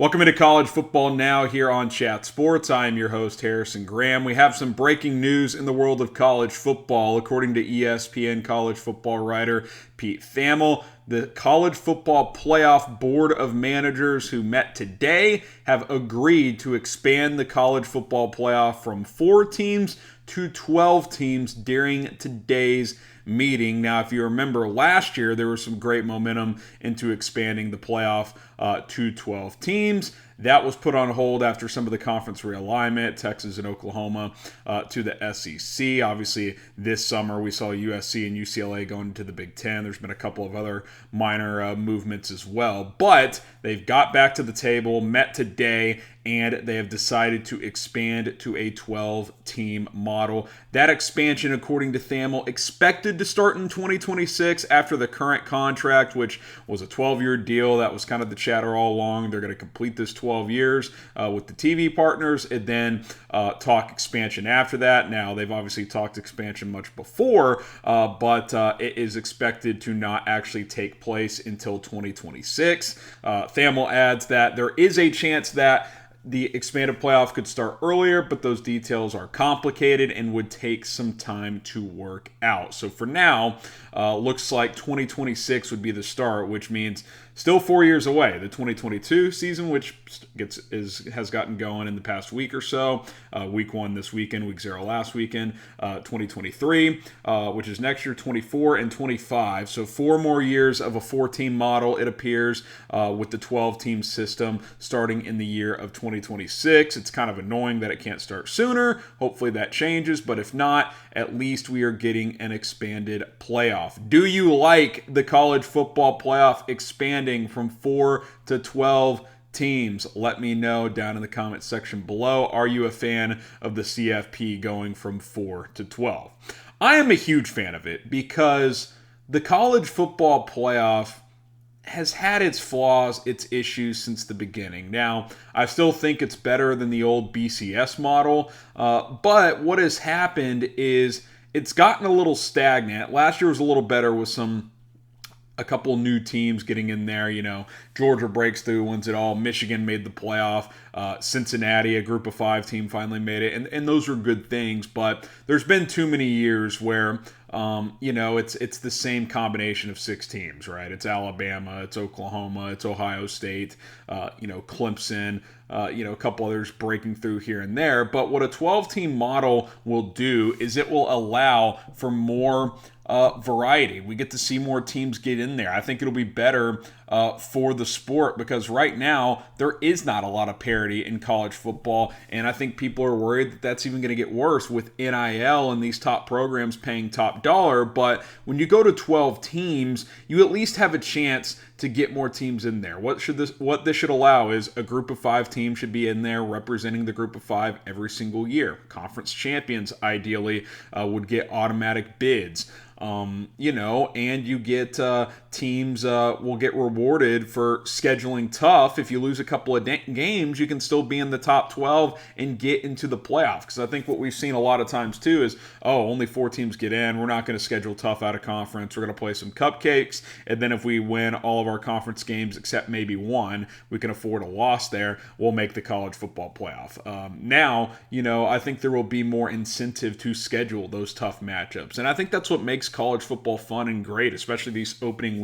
Welcome into College Football Now here on Chat Sports. I am your host, Harrison Graham. We have some breaking news in the world of college football. According to ESPN college football writer Pete Thamel, the College Football Playoff Board of Managers, who met today, have agreed to expand the College Football Playoff from 4 teams to 12 teams during today's meeting. Now, if you remember last year, there was some great momentum into expanding the playoff to 12 teams. That was put on hold after some of the conference realignment, Texas and Oklahoma to the SEC. Obviously, this summer we saw USC and UCLA going into the Big Ten. There's been a couple of other minor movements as well. But they've got back to the table, met today, and they have decided to expand to a 12-team model. That expansion, according to Thamel, expected to start in 2026 after the current contract, which was a 12-year deal. That was kind of the chatter all along. They're going to complete this 12 years with the TV partners and then talk expansion after that. Now, they've obviously talked expansion much before, but it is expected to not actually take place until 2026. Thamel adds that there is a chance that the expanded playoff could start earlier, but those details are complicated and would take some time to work out. So for now, looks like 2026 would be the start, which means still 4 years away. The 2022 season, which has gotten going in the past week or so. Week 1 this weekend, week 0 last weekend. 2023, which is next year, 24 and 25. So 4 more years of a 4-team model, it appears, with the 12-team system starting in the year of 2026. It's kind of annoying that it can't start sooner. Hopefully that changes, but if not, at least we are getting an expanded playoff. Do you like the college football playoff expanding from 4 to 12 teams? Let me know down in the comment section below. Are you a fan of the CFP going from 4 to 12? I am a huge fan of it because the college football playoff has had its flaws, its issues since the beginning. Now, I still think it's better than the old BCS model, but what has happened is it's gotten a little stagnant. Last year was a little better with a couple new teams getting in there. You know, Georgia breaks through, wins it all. Michigan made the playoff. Cincinnati, a group of 5 team, finally made it. And those are good things, but there's been too many years where it's the same combination of 6 teams, right? It's Alabama, it's Oklahoma, it's Ohio State, Clemson, a couple others breaking through here and there. But what a 12-team model will do is it will allow for more variety. We get to see more teams get in there. I think it'll be better for the sport because right now there is not a lot of parity in college football, and I think people are worried that that's even going to get worse with NIL and these top programs paying top dollar. But when you go to 12 teams, you at least have a chance to get more teams in there. What this should allow is a group of 5 teams should be in there representing the group of 5 every single year. Conference champions ideally would get automatic bids. And you get teams will get rewarded for scheduling tough. If you lose a couple of games, you can still be in the top 12 and get into the playoff. Because I think what we've seen a lot of times too is, only 4 teams get in. We're not going to schedule tough out of conference. We're going to play some cupcakes. And then if we win all of our conference games except maybe one, we can afford a loss there. We'll make the college football playoff. Now, I think there will be more incentive to schedule those tough matchups. And I think that's what makes college football fun and great, especially these opening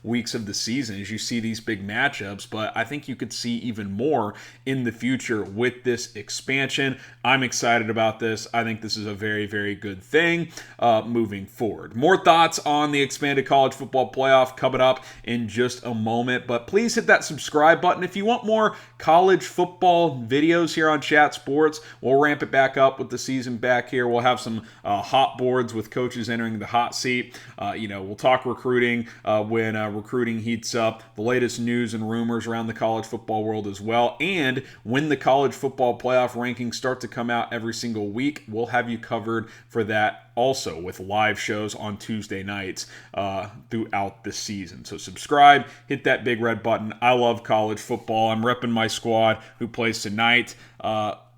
weeks of the season, as you see these big matchups. But I think you could see even more in the future with this expansion. I'm excited about this. I think this is a very, very good thing moving forward. More thoughts on the expanded college football playoff coming up in just a moment, but please hit that subscribe button if you want more college football videos here on Chat Sports. We'll ramp it back up with the season back here. We'll have some hot boards with coaches entering the hot seat. We'll talk recruiting when recruiting heats up, the latest news and rumors around the college football world as well. And when the college football playoff rankings start to come out every single week, we'll have you covered for that also with live shows on Tuesday nights throughout the season. So subscribe, hit that big red button. I love college football. I'm repping my squad who plays tonight.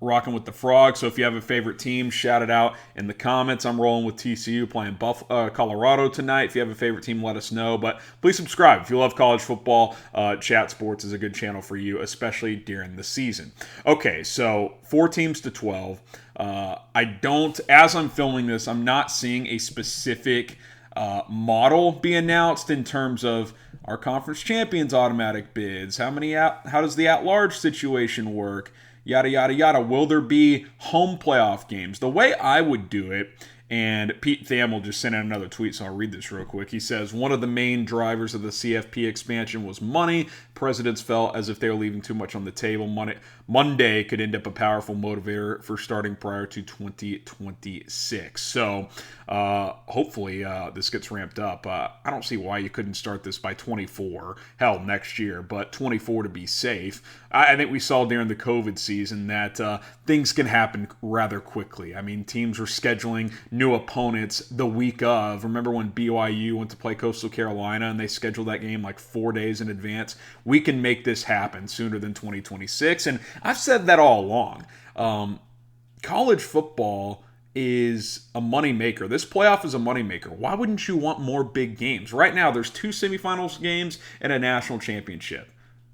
rocking with the Frogs. So if you have a favorite team, shout it out in the comments. I'm rolling with TCU playing Colorado tonight. If you have a favorite team, let us know. But please subscribe. If you love college football, Chat Sports is a good channel for you, especially during the season. Okay, so 4 teams to 12. As I'm filming this, I'm not seeing a specific model be announced in terms of our conference champions automatic bids. How does the at-large situation work? Yada, yada, yada. Will there be home playoff games? The way I would do it, and Pete Thamel just sent out another tweet, so I'll read this real quick. He says, one of the main drivers of the CFP expansion was money. Presidents felt as if they were leaving too much on the table. Monday could end up a powerful motivator for starting prior to 2026. So hopefully this gets ramped up. I don't see why you couldn't start this by 24, hell, next year, but 24 to be safe. I think we saw during the COVID season that things can happen rather quickly. I mean, teams were scheduling new opponents the week of. Remember when BYU went to play Coastal Carolina and they scheduled that game like 4 days in advance? We can make this happen sooner than 2026. And I've said that all along. College football is a moneymaker. This playoff is a moneymaker. Why wouldn't you want more big games? Right now, there's 2 semifinals games and a national championship.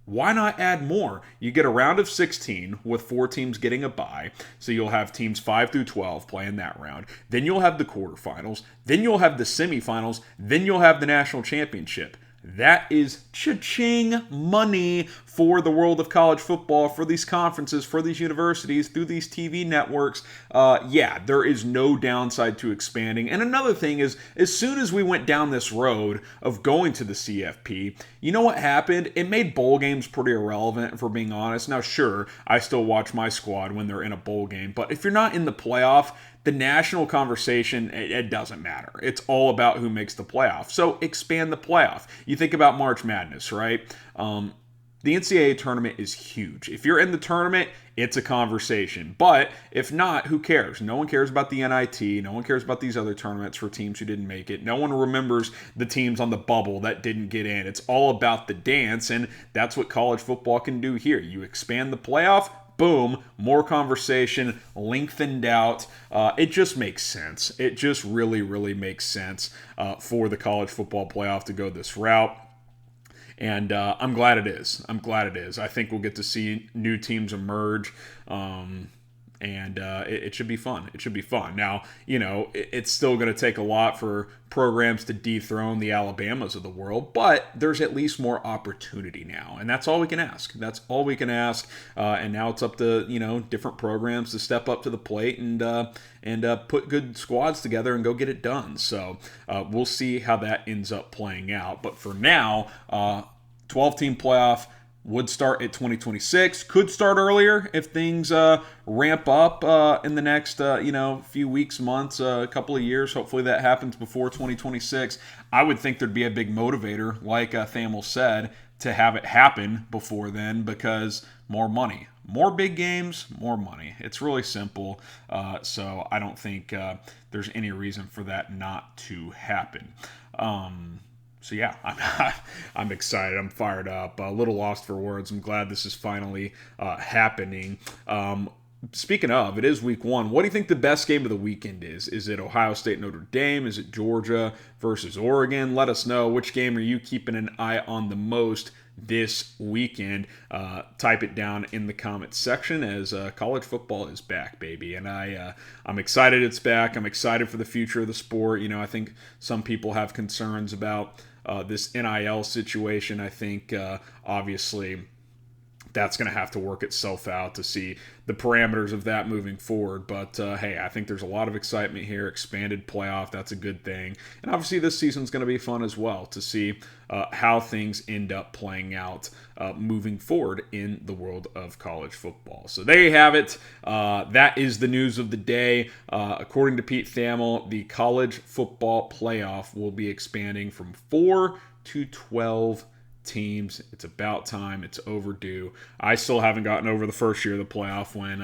Why not add more? You get a round of 16 with 4 teams getting a bye. So you'll have teams 5 through 12 playing that round. Then you'll have the quarterfinals. Then you'll have the semifinals. Then you'll have the national championship. That is cha-ching money for the world of college football, for these conferences, for these universities, through these TV networks. Yeah, there is no downside to expanding. And another thing is, as soon as we went down this road of going to the CFP, you know what happened? It made bowl games pretty irrelevant, if we're being honest. Now, sure, I still watch my squad when they're in a bowl game, but if you're not in the playoff, the national conversation, it doesn't matter. It's all about who makes the playoff. So expand the playoff. You think about March Madness, right? The NCAA tournament is huge. If you're in the tournament, it's a conversation. But if not, who cares? No one cares about the NIT. No one cares about these other tournaments for teams who didn't make it. No one remembers the teams on the bubble that didn't get in. It's all about the dance, and that's what college football can do here. You expand the playoff, boom, more conversation, lengthened out. It just makes sense. It just really, really makes sense for the college football playoff to go this route. And I'm glad it is. I think we'll get to see new teams emerge. And it should be fun. It should be fun. Now, it's still going to take a lot for programs to dethrone the Alabamas of the world, but there's at least more opportunity now, and that's all we can ask. And now it's up to different programs to step up to the plate and put good squads together and go get it done. So we'll see how that ends up playing out. But for now, 12-team playoff would start at 2026. Could start earlier if things ramp up in the next few weeks, months, a couple of years. Hopefully that happens before 2026. I would think there'd be a big motivator, like Thamel said, to have it happen before then, because more money. More big games, more money. It's really simple. So I don't think there's any reason for that not to happen. So yeah, I'm excited. I'm fired up. A little lost for words. I'm glad this is finally happening. Speaking of, it is week 1. What do you think the best game of the weekend is? Is it Ohio State, Notre Dame? Is it Georgia versus Oregon? Let us know. Which game are you keeping an eye on the most this weekend? Type it down in the comments section, as college football is back, baby. And I'm excited it's back. I'm excited for the future of the sport. I think some people have concerns about this NIL situation. I think obviously that's going to have to work itself out to see the parameters of that moving forward. But hey, I think there's a lot of excitement here. Expanded playoff, that's a good thing. And obviously this season's going to be fun as well to see how things end up playing out moving forward in the world of college football. So there you have it. That is the news of the day. According to Pete Thamel, the college football playoff will be expanding from 4 to 12 teams. It's about time. It's overdue. I still haven't gotten over the first year of the playoff when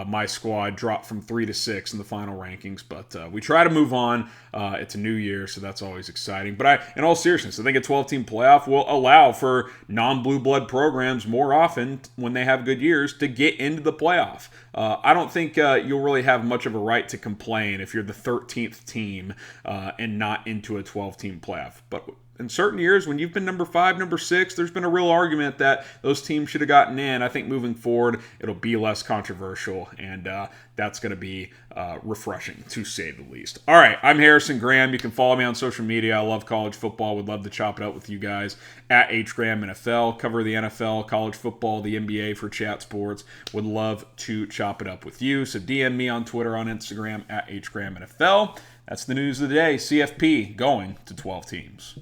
my squad dropped from 3 to 6 in the final rankings, but we try to move on. It's a new year, so that's always exciting. But in all seriousness, I think a 12-team playoff will allow for non-blue blood programs more often when they have good years to get into the playoff. I don't think you'll really have much of a right to complain if you're the 13th team and not into a 12-team playoff. But in certain years, when you've been number 5, number 6, there's been a real argument that those teams should have gotten in. I think moving forward, it'll be less controversial, and that's going to be refreshing, to say the least. All right, I'm Harrison Graham. You can follow me on social media. I love college football. Would love to chop it up with you guys at HGramNFL. Cover the NFL, college football, the NBA for Chat Sports. Would love to chop it up with you. So DM me on Twitter, on Instagram, at HGramNFL. That's the news of the day. CFP going to 12 teams.